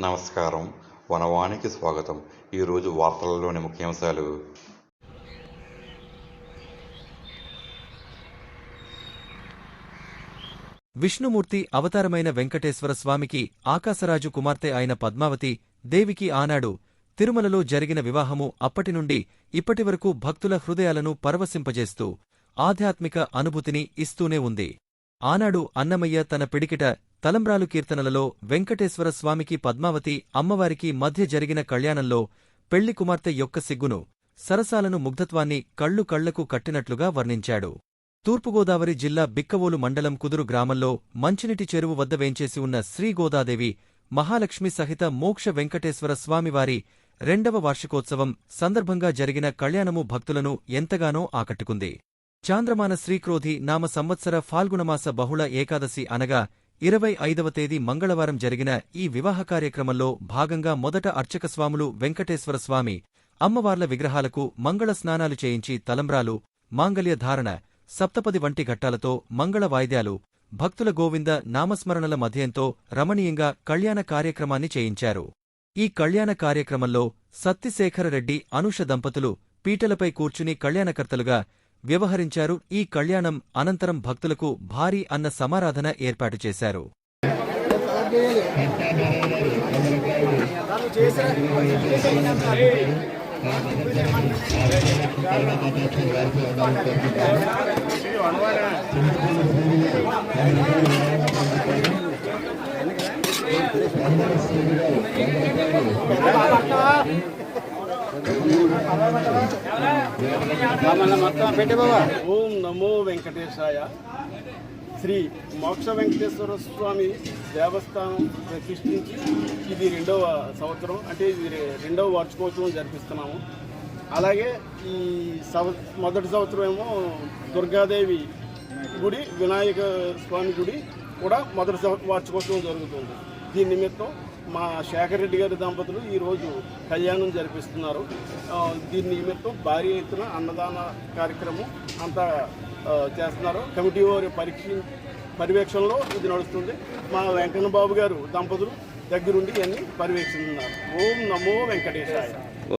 నమస్కారం. వనవానికి స్వాగతం. ఈరోజు వార్తలలోని ముఖ్యాంశాలు. విష్ణుమూర్తి అవతారమైన వెంకటేశ్వర స్వామికి ఆకాశరాజు కుమార్తె అయిన పద్మావతి దేవికి ఆనాడు తిరుమలలో జరిగిన వివాహము అప్పటినుండి ఇప్పటివరకు భక్తుల హృదయాలను పరవశింపజేస్తూ ఆధ్యాత్మిక అనుభూతిని ఇస్తూనే ఉంది. ఆనాడు అన్నమయ్య తన పిడికిట తలంబ్రాలు కీర్తనలలో వెంకటేశ్వర స్వామికి పద్మావతి అమ్మవారికి మధ్య జరిగిన కళ్యాణంలో పెళ్లి కుమార్తె యొక్క సిగ్గును, సరసాలను, ముగ్ధత్వాన్ని కళ్ళు కళ్లకు కట్టినట్లుగా వర్ణించాడు. తూర్పుగోదావరి జిల్లా బిక్కవోలు మండలం కుదురు గ్రామంలో మంచినీటి చెరువు వద్ద వేంచేసి ఉన్న శ్రీగోదాదేవి మహాలక్ష్మి సహిత మోక్ష వెంకటేశ్వర స్వామివారి 2వ వార్షికోత్సవం సందర్భంగా జరిగిన కళ్యాణము భక్తులను ఎంతగానో ఆకట్టుకుంది. చాంద్రమాన శ్రీక్రోధి నామ సంవత్సర ఫాల్గుణమాస బహుళ ఏకాదశి అనగా 25వ తేదీ మంగళవారం జరిగిన ఈ వివాహ కార్యక్రమంలో భాగంగా మొదట అర్చకస్వాములు వెంకటేశ్వర స్వామి అమ్మవార్ల విగ్రహాలకు మంగళ స్నానాలు చేయించి తలంబ్రాలు, మాంగళ్య ధారణ, సప్తపది వంటి ఘట్టాలతో మంగళ వాయిద్యాలు, భక్తుల గోవింద నామస్మరణల మధ్యంతో రమణీయంగా కళ్యాణ కార్యక్రమాన్ని చేయించారు. ఈ కళ్యాణ కార్యక్రమంలో సత్తిశేఖరరెడ్డి, అనూష దంపతులు పీటలపై కూర్చుని కళ్యాణకర్తలుగా వ్యవహరించారు. ఈ కళ్యాణం అనంతరం భక్తులకు భారీ అన్న సమారాధన ఏర్పాటు చేశారు. ఓం నమో వెంకటేశాయ. శ్రీ మోక్ష వెంకటేశ్వర స్వామి దేవస్థానం ప్రతిష్ఠించి ఇది 2వ సంవత్సరం, అంటే ఇది 2వ వార్షికోత్సవం జరిపిస్తున్నాము. అలాగే ఈ మొదటి సంవత్సరం ఏమో దుర్గాదేవి గుడి, వినాయక స్వామి గుడి కూడా మొదటి వార్షికోత్సవం జరుగుతుంది. దీని నిమిత్తం మా శేఖర్ రెడ్డి గారి దంపతులు ఈరోజు కళ్యాణం జరిపిస్తున్నారు. దీని నిమిత్తం భారీ ఎత్తున అన్నదాన కార్యక్రమం అంతా చేస్తున్నారు. కమిటీ వారి పర్యవేక్షణలో ఇది నడుస్తుంది. మా వెంకన్న బాబు గారు దంపతులు దగ్గరుండి అన్ని పర్యవేక్షిస్తున్నారు. ఓం నమో వెంకటేశాయ.